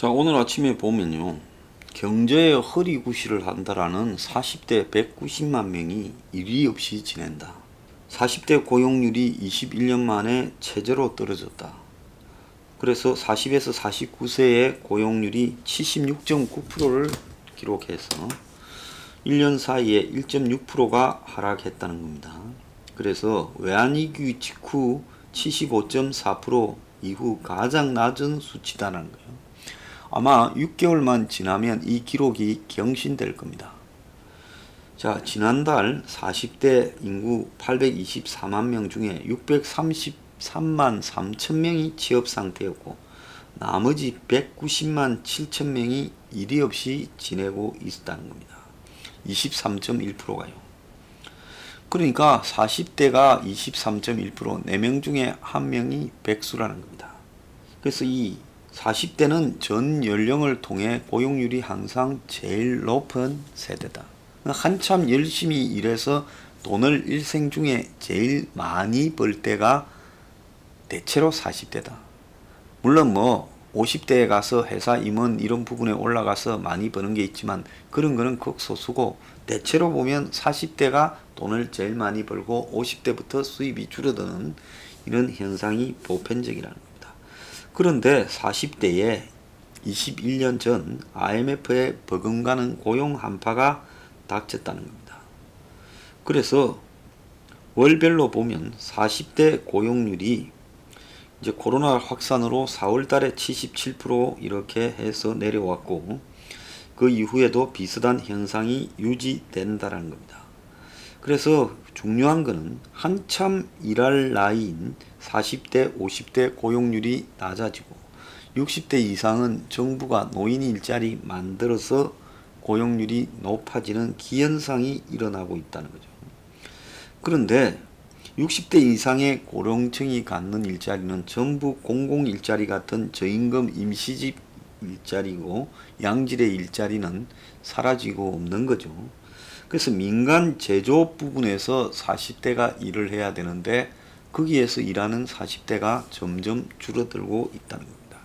자, 오늘 아침에 보면요. 경제의 허리구실을 한다라는 40대 190만 명이 일이 없이 지낸다. 40대 고용률이 21년 만에 최저로 떨어졌다. 그래서 40에서 49세의 고용률이 76.9%를 기록해서 1년 사이에 1.6%가 하락했다는 겁니다. 그래서 외환위기 직후 75.4% 이후 가장 낮은 수치다는 거예요. 아마 6개월만 지나면 이 기록이 경신될 겁니다. 자, 지난달 40대 인구 824만 명 중에 633만 3천 명이 취업 상태였고 나머지 190만 7천 명이 일이 없이 지내고 있었다는 겁니다. 23.1%가요. 그러니까 40대가 23.1%, 4명 중에 1명이 백수라는 겁니다. 그래서 이 40대는 전 연령을 통해 고용률이 항상 제일 높은 세대다. 한참 열심히 일해서 돈을 일생 중에 제일 많이 벌 때가 대체로 40대다. 물론 50대에 가서 회사 임원 이런 부분에 올라가서 많이 버는 게 있지만 그런 거는 극소수고 대체로 보면 40대가 돈을 제일 많이 벌고 50대부터 수입이 줄어드는 이런 현상이 보편적이라는 겁니다. 그런데 40대에 21년 전 IMF에 버금가는 고용 한파가 닥쳤다는 겁니다. 그래서 월별로 보면 40대 고용률이 이제 코로나 확산으로 4월 달에 77% 이렇게 해서 내려왔고 그 이후에도 비슷한 현상이 유지된다는 겁니다. 그래서 중요한 것은 한참 일할 나이인 40대, 50대 고용률이 낮아지고 60대 이상은 정부가 노인 일자리 만들어서 고용률이 높아지는 기현상이 일어나고 있다는 거죠. 그런데 60대 이상의 고령층이 갖는 일자리는 전부 공공 일자리 같은 저임금 임시직 일자리고 양질의 일자리는 사라지고 없는 거죠. 그래서 민간 제조업 부분에서 40대가 일을 해야 되는데 거기에서 일하는 40대가 점점 줄어들고 있다는 겁니다.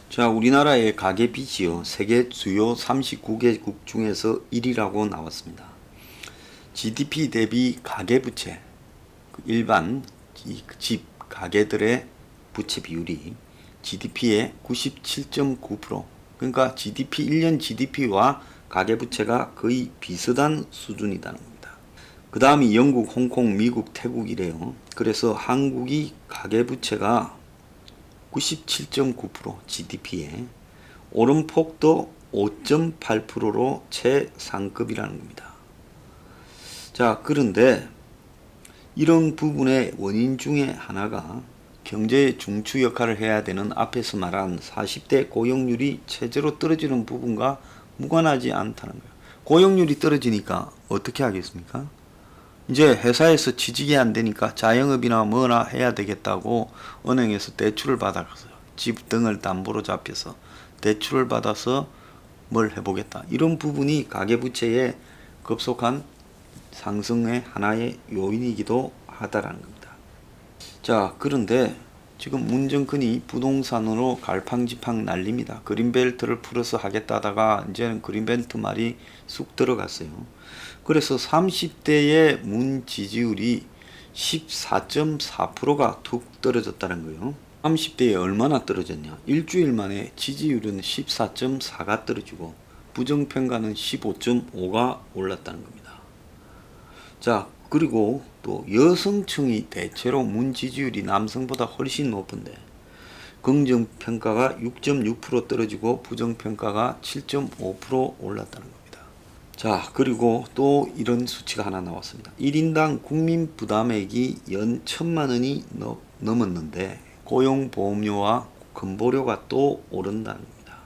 자, 우리나라의 가계빚이요. 세계 주요 39개국 중에서 1위라고 나왔습니다. GDP 대비 가계부채, 일반 집, 가계들의 부채 비율이 GDP의 97.9%, 그러니까 GDP, 1년 GDP와 가계부채가 거의 비슷한 수준이라는 겁니다. 그 다음이 영국, 홍콩, 미국, 태국이래요. 그래서 한국이 가계부채가 97.9% GDP에 오름폭도 5.8%로 최상급이라는 겁니다. 자, 그런데 이런 부분의 원인 중에 하나가 경제의 중추 역할을 해야 되는 앞에서 말한 40대 고용률이 최저로 떨어지는 부분과 무관하지 않다는 거예요. 고용률이 떨어지니까 어떻게 하겠습니까? 이제 회사에서 취직이 안 되니까 자영업이나 뭐나 해야 되겠다고 은행에서 대출을 받아서 집 등을 담보로 잡혀서 대출을 받아서 뭘 해보겠다. 이런 부분이 가계부채의 급속한 상승의 하나의 요인이기도 하다라는 겁니다. 자, 그런데 지금 문정권이 부동산으로 갈팡질팡 난립니다. 그린벨트를 풀어서 하겠다다가 이제는 그린벨트 말이 쑥 들어갔어요. 그래서 30대의 문 지지율이 14.4%가 툭 떨어졌다는 거예요. 30대에 얼마나 떨어졌냐? 일주일 만에 지지율은 14.4가 떨어지고 부정평가는 15.5가 올랐다는 겁니다. 자, 그리고 또 여성층이 대체로 문 지지율이 남성보다 훨씬 높은데 긍정평가가 6.6% 떨어지고 부정평가가 7.5% 올랐다는 겁니다. 자, 그리고 또 이런 수치가 하나 나왔습니다. 1인당 국민 부담액이 연 1,000만 원이 넘었는데 고용보험료와 건보료가 또 오른다는 겁니다.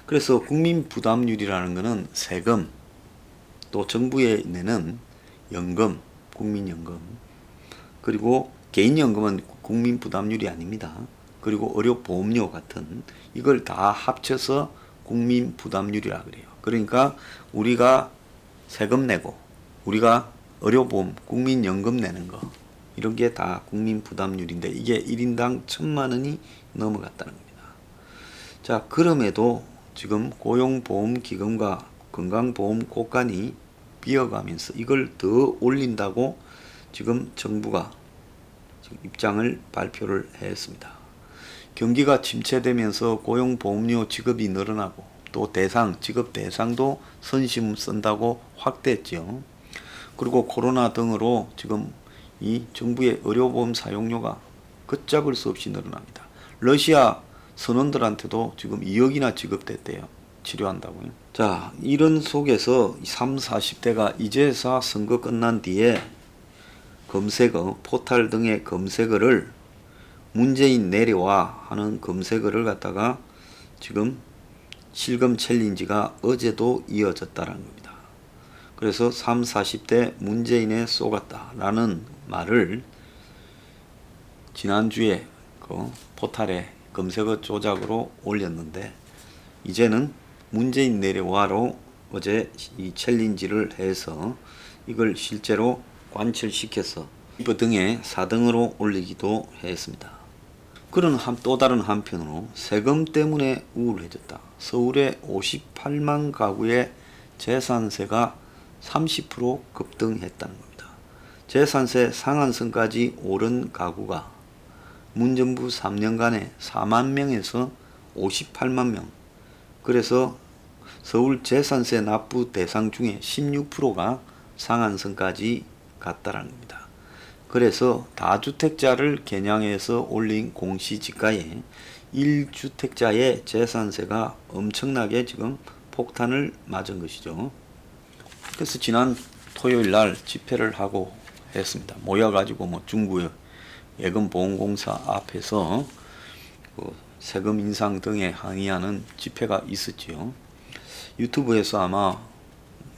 그래서 국민 부담률이라는 것은 세금, 또 정부에 내는 연금, 국민연금, 그리고 개인연금은 국민부담률이 아닙니다. 그리고 의료보험료 같은 이걸 다 합쳐서 국민부담률이라 그래요. 그러니까 우리가 세금 내고 우리가 의료보험, 국민연금 내는 거 이런 게 다 국민부담률인데 이게 1인당 1,000만 원이 넘어갔다는 겁니다. 자, 그럼에도 지금 고용보험기금과 건강보험고간이 비어가면서 이걸 더 올린다고 지금 정부가 지금 입장을 발표를 했습니다. 경기가 침체되면서 고용보험료 지급이 늘어나고 또 지급 대상도 선심 쓴다고 확대했죠. 그리고 코로나 등으로 지금 이 정부의 의료보험 사용료가 걷잡을 수 없이 늘어납니다. 러시아 선원들한테도 지금 2억이나 지급됐대요. 치료한다고요. 자, 이런 속에서 30, 40대가 이제서 선거 끝난 뒤에 검색어, 포탈 등의 검색어를 문재인 내려와 하는 검색어를 갖다가 지금 실검 챌린지가 어제도 이어졌다는 겁니다. 그래서 30, 40대 문재인에 쏘갔다라는 말을 지난주에 그 포탈에 검색어 조작으로 올렸는데 이제는 문재인 내려와로 어제 이 챌린지를 해서 이걸 실제로 관철시켜서 네이버 등에 4등으로 올리기도 했습니다. 그런 또 다른 한편으로 세금 때문에 우울해졌다. 서울의 58만 가구의 재산세가 30% 급등했다는 겁니다. 재산세 상한선까지 오른 가구가 문정부 3년간에 4만 명에서 58만 명. 그래서 서울 재산세 납부 대상 중에 16%가 상한선까지 갔다는 겁니다. 그래서 다주택자를 겨냥해서 올린 공시지가에 1주택자의 재산세가 엄청나게 지금 폭탄을 맞은 것이죠. 그래서 지난 토요일 날 집회를 하고 했습니다. 모여가지고 뭐 중구 예금보험공사 앞에서 그 세금 인상 등에 항의하는 집회가 있었지요. 유튜브에서 아마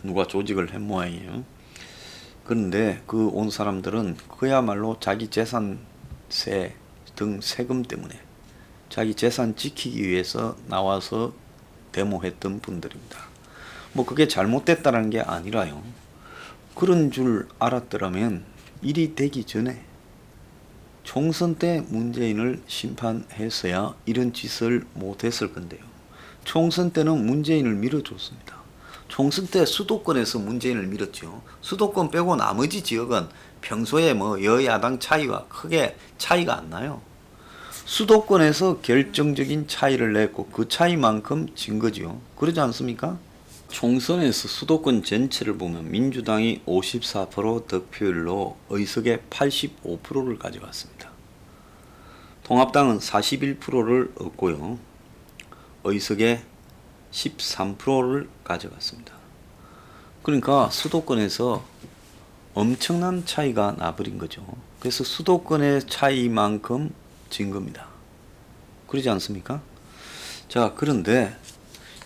누가 조직을 한 모양이에요. 그런데 그 온 사람들은 그야말로 자기 재산세 등 세금 때문에 자기 재산 지키기 위해서 나와서 데모했던 분들입니다. 뭐 그게 잘못됐다는 게 아니라요. 그런 줄 알았더라면 일이 되기 전에 총선 때 문재인을 심판했어야 이런 짓을 못했을 건데요. 총선 때는 문재인을 밀어줬습니다. 총선 때 수도권에서 문재인을 밀었죠. 수도권 빼고 나머지 지역은 평소에 뭐 여야당 차이와 크게 차이가 안 나요. 수도권에서 결정적인 차이를 냈고 그 차이만큼 진 거죠. 그러지 않습니까? 총선에서 수도권 전체를 보면 민주당이 54% 득표율로 의석의 85%를 가져갔습니다. 통합당은 41%를 얻고요. 의석의 13%를 가져갔습니다. 그러니까 수도권에서 엄청난 차이가 나버린 거죠. 그래서 수도권의 차이만큼 진 겁니다. 그러지 않습니까? 자, 그런데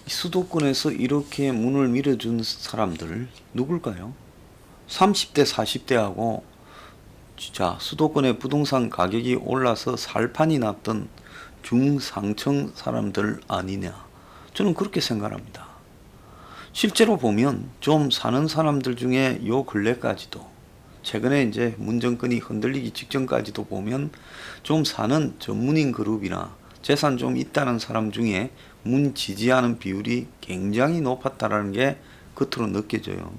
수도권에서 이렇게 문을 밀어준 사람들 누굴까요? 30대, 40대하고 진짜 수도권의 부동산 가격이 올라서 살판이 났던 중상층 사람들 아니냐? 저는 그렇게 생각합니다. 실제로 보면 좀 사는 사람들 중에 요 근래까지도 최근에 이제 문정권이 흔들리기 직전까지도 보면 좀 사는 전문인 그룹이나 재산 좀 있다는 사람 중에 문 지지하는 비율이 굉장히 높았다는 게 겉으로 느껴져요.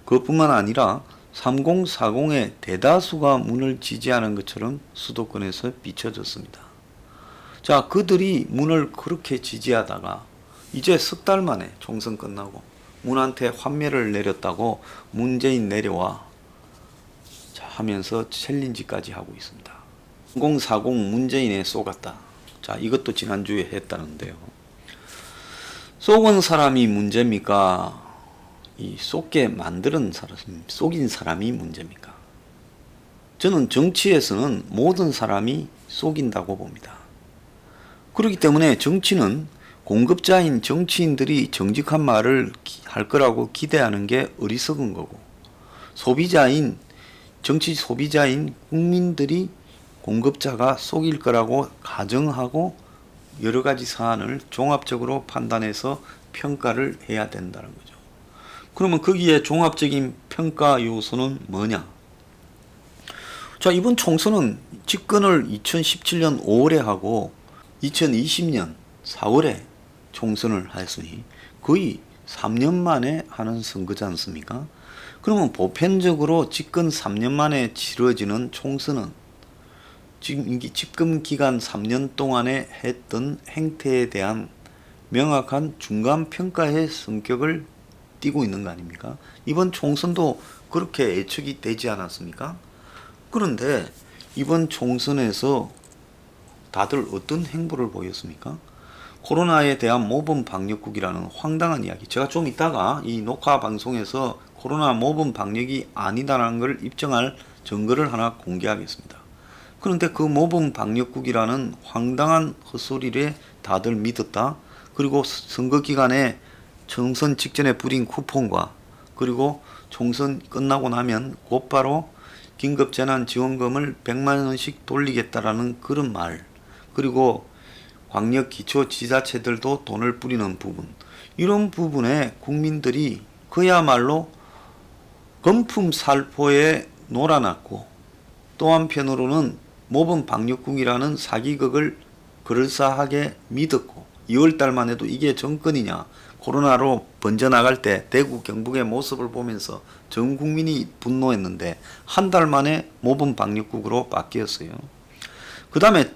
그것뿐만 아니라 3040의 대다수가 문을 지지하는 것처럼 수도권에서 비춰졌습니다. 자, 그들이 문을 그렇게 지지하다가 이제 석 달 만에 총선 끝나고 문한테 환멸을 내렸다고 문재인 내려와 자 하면서 챌린지까지 하고 있습니다. 3040 문재인에 쏘갔다. 자, 이것도 지난주에 했다는데요. 쏘은 사람이 문제입니까? 이 쏘게 만드는 사람, 쏘긴 사람이 문제입니까? 저는 정치에서는 모든 사람이 쏘긴다고 봅니다. 그렇기 때문에 정치는 공급자인 정치인들이 정직한 말을 할 거라고 기대하는 게 어리석은 거고, 정치 소비자인 국민들이 공급자가 속일 거라고 가정하고 여러 가지 사안을 종합적으로 판단해서 평가를 해야 된다는 거죠. 그러면 거기에 종합적인 평가 요소는 뭐냐? 자, 이번 총선은 집권을 2017년 5월에 하고 2020년 4월에 총선을 하였으니 거의 3년 만에 하는 선거지 않습니까? 그러면 보편적으로 집권 3년 만에 치러지는 총선은 집권 기간 3년 동안에 했던 행태에 대한 명확한 중간평가의 성격을 띠고 있는 거 아닙니까? 이번 총선도 그렇게 예측이 되지 않았습니까? 그런데 이번 총선에서 다들 어떤 행보를 보였습니까? 코로나에 대한 모범 방역국이라는 황당한 이야기. 제가 좀 이따가 이 녹화 방송에서 코로나 모범 방역이 아니다라는 걸 입증할 증거를 하나 공개하겠습니다. 그런데 그 모범 방역국이라는 황당한 헛소리를 다들 믿었다. 그리고 선거 기간에 총선 직전에 부린 쿠폰과 그리고 총선 끝나고 나면 곧바로 긴급재난지원금을 100만 원씩 돌리겠다라는 그런 말, 그리고 광역 기초지자체들도 돈을 뿌리는 부분, 이런 부분에 국민들이 그야말로 검품살포에 놀아났고, 또 한편으로는 모범 방역국이라는 사기극을 그럴싸하게 믿었고, 2월달만 해도 이게 정권이냐, 코로나로 번져나갈 때 대구 경북의 모습을 보면서 전 국민이 분노했는데 한 달 만에 모범 방역국으로 바뀌었어요. 그 다음에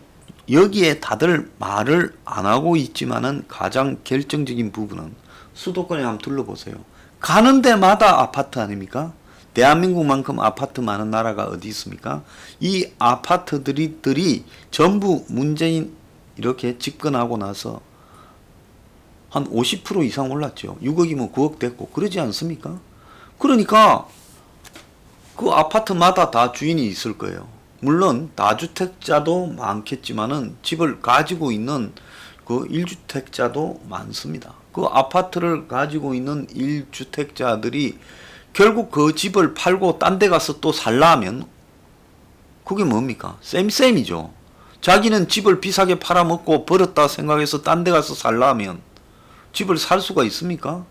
여기에 다들 말을 안 하고 있지만은 가장 결정적인 부분은 수도권에 한번 둘러보세요. 가는 데마다 아파트 아닙니까? 대한민국만큼 아파트 많은 나라가 어디 있습니까? 이 아파트들이 전부 문재인 이렇게 집권하고 나서 한 50% 이상 올랐죠. 6억이면 9억 됐고 그러지 않습니까? 그러니까 그 아파트마다 다 주인이 있을 거예요. 물론 다주택자도 많겠지만은 집을 가지고 있는 그 1주택자도 많습니다. 그 아파트를 가지고 있는 1주택자들이 결국 그 집을 팔고 딴 데 가서 또 살라 하면 그게 뭡니까? 쌤이죠. 자기는 집을 비싸게 팔아먹고 버렸다 생각해서 딴 데 가서 살라 하면 집을 살 수가 있습니까?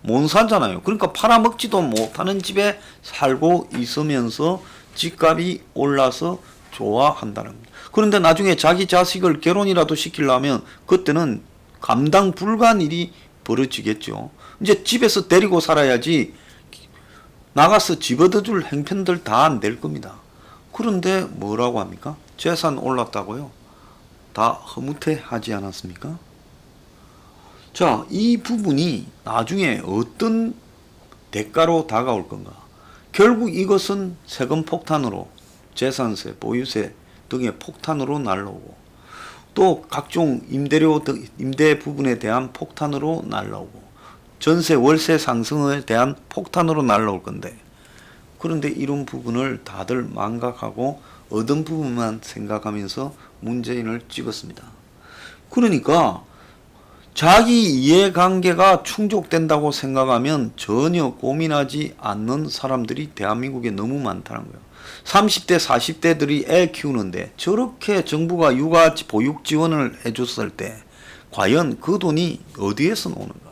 못 살잖아요. 그러니까 팔아먹지도 못하는 집에 살고 있으면서 집값이 올라서 좋아한다는 겁니다. 그런데 나중에 자기 자식을 결혼이라도 시키려면 그때는 감당 불가한 일이 벌어지겠죠. 이제 집에서 데리고 살아야지 나가서 집 얻어줄 행편들 다 안 될 겁니다. 그런데 뭐라고 합니까? 재산 올랐다고요? 다 흐뭇해하지 않았습니까? 자, 이 부분이 나중에 어떤 대가로 다가올 건가? 결국 이것은 세금 폭탄으로, 재산세, 보유세 등의 폭탄으로 날라오고, 또 각종 임대료 등 임대 부분에 대한 폭탄으로 날라오고, 전세 월세 상승에 대한 폭탄으로 날라올 건데, 그런데 이런 부분을 다들 망각하고 얻은 부분만 생각하면서 문재인을 찍었습니다. 그러니까 자기 이해관계가 충족된다고 생각하면 전혀 고민하지 않는 사람들이 대한민국에 너무 많다는 거예요. 30대, 40대들이 애 키우는데 저렇게 정부가 육아 보육 지원을 해줬을 때 과연 그 돈이 어디에서 나오는가?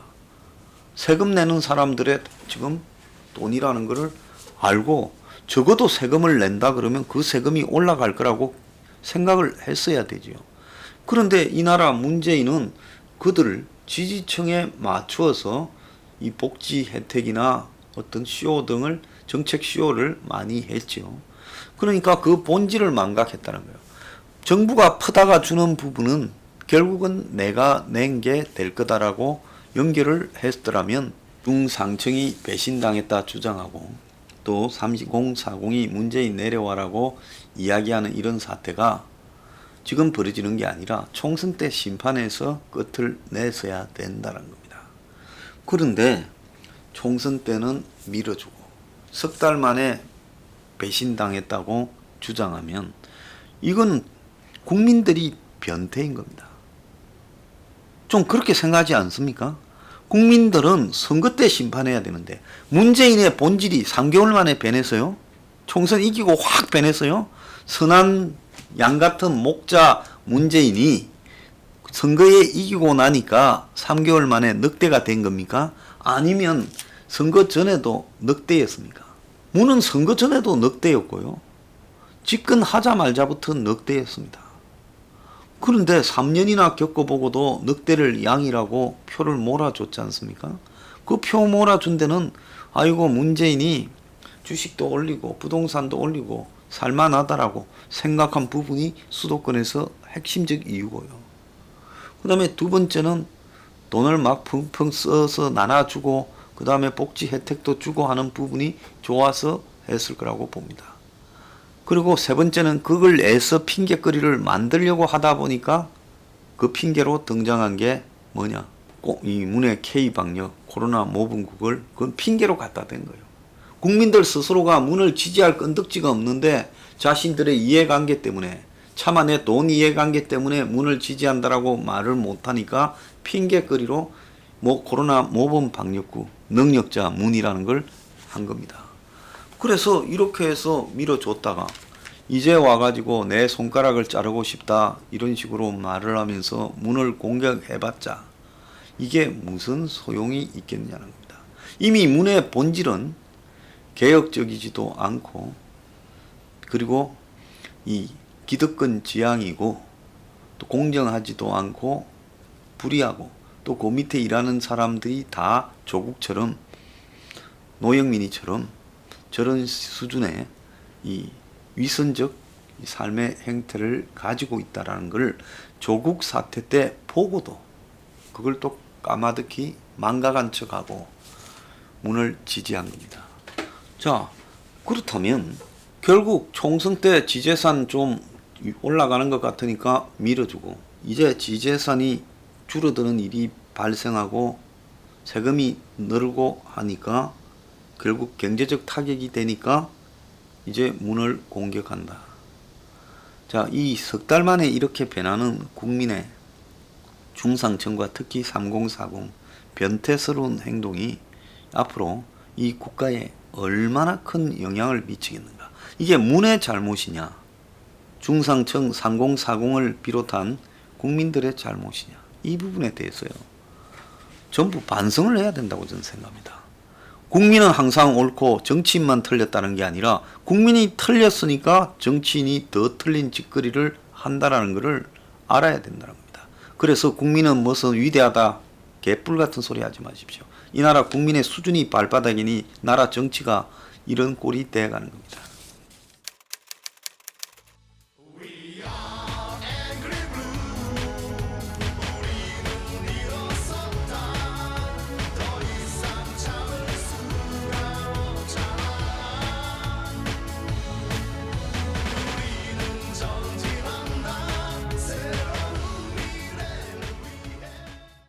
세금 내는 사람들의 지금 돈이라는 것을 알고 적어도 세금을 낸다 그러면 그 세금이 올라갈 거라고 생각을 했어야 되지요. 그런데 이 나라 문재인은 그들을 지지층에 맞추어서 이 복지 혜택이나 어떤 쇼 등을 정책 쇼를 많이 했죠. 그러니까 그 본질을 망각했다는 거예요. 정부가 퍼다가 주는 부분은 결국은 내가 낸 게 될 거다라고 연결을 했더라면 중상층이 배신당했다 주장하고 또 3040이 문재인 내려와라고 이야기하는 이런 사태가 지금 벌어지는 게 아니라 총선 때 심판에서 끝을 내서야 된다는 겁니다. 그런데 총선 때는 밀어주고 석 달 만에 배신당했다고 주장하면 이건 국민들이 변태인 겁니다. 좀 그렇게 생각하지 않습니까? 국민들은 선거 때 심판해야 되는데 문재인의 본질이 3개월 만에 변했어요. 총선 이기고 확 변했어요. 선한 양 같은 목자 문재인이 선거에 이기고 나니까 3개월 만에 늑대가 된 겁니까? 아니면 선거 전에도 늑대였습니까? 무는 선거 전에도 늑대였고요. 집권하자마자부터 늑대였습니다. 그런데 3년이나 겪어보고도 넉대를 양이라고 표를 몰아줬지 않습니까? 그 표 몰아준 데는 아이고 문재인이 주식도 올리고 부동산도 올리고 살만하다라고 생각한 부분이 수도권에서 핵심적 이유고요. 그 다음에 두 번째는 돈을 막 펑펑 써서 나눠주고 그 다음에 복지 혜택도 주고 하는 부분이 좋아서 했을 거라고 봅니다. 그리고 세 번째는 그걸 애써 핑계거리를 만들려고 하다 보니까 그 핑계로 등장한 게 뭐냐? 꼭 이 문의 K방역, 코로나 모분국을 그건 핑계로 갖다 댄 거예요. 국민들 스스로가 문을 지지할 건덕지가 없는데 자신들의 이해관계 때문에 차마 내 돈 이해관계 때문에 문을 지지한다라고 말을 못하니까 핑계거리로 코로나 모범 방역국 능력자 문이라는 걸 한 겁니다. 그래서 이렇게 해서 밀어줬다가 이제 와가지고 내 손가락을 자르고 싶다 이런 식으로 말을 하면서 문을 공격해봤자 이게 무슨 소용이 있겠냐는 겁니다. 이미 문의 본질은 개혁적이지도 않고 그리고 이 기득권 지향이고 또 공정하지도 않고 불의하고 또 그 밑에 일하는 사람들이 다 조국처럼 노영민이처럼 저런 수준의 이 위선적 삶의 행태를 가지고 있다라는 걸 조국 사태 때 보고도 그걸 또 까마득히 망각한 척하고 문을 지지한 겁니다. 자, 그렇다면 결국 총선 때 지재산 좀 올라가는 것 같으니까 밀어주고 이제 지재산이 줄어드는 일이 발생하고 세금이 늘고 하니까 결국 경제적 타격이 되니까 이제 문을 공격한다. 자, 이 석 달 만에 이렇게 변하는 국민의 중상층과 특히 3040 변태스러운 행동이 앞으로 이 국가에 얼마나 큰 영향을 미치겠는가. 이게 문의 잘못이냐 중상층 3040을 비롯한 국민들의 잘못이냐 이 부분에 대해서요 전부 반성을 해야 된다고 저는 생각합니다. 국민은 항상 옳고 정치인만 틀렸다는 게 아니라 국민이 틀렸으니까 정치인이 더 틀린 짓거리를 한다라는 것을 알아야 된다는 겁니다. 그래서 국민은 무슨 위대하다 개뿔 같은 소리 하지 마십시오. 이 나라 국민의 수준이 발바닥이니 나라 정치가 이런 꼴이 돼가는 겁니다.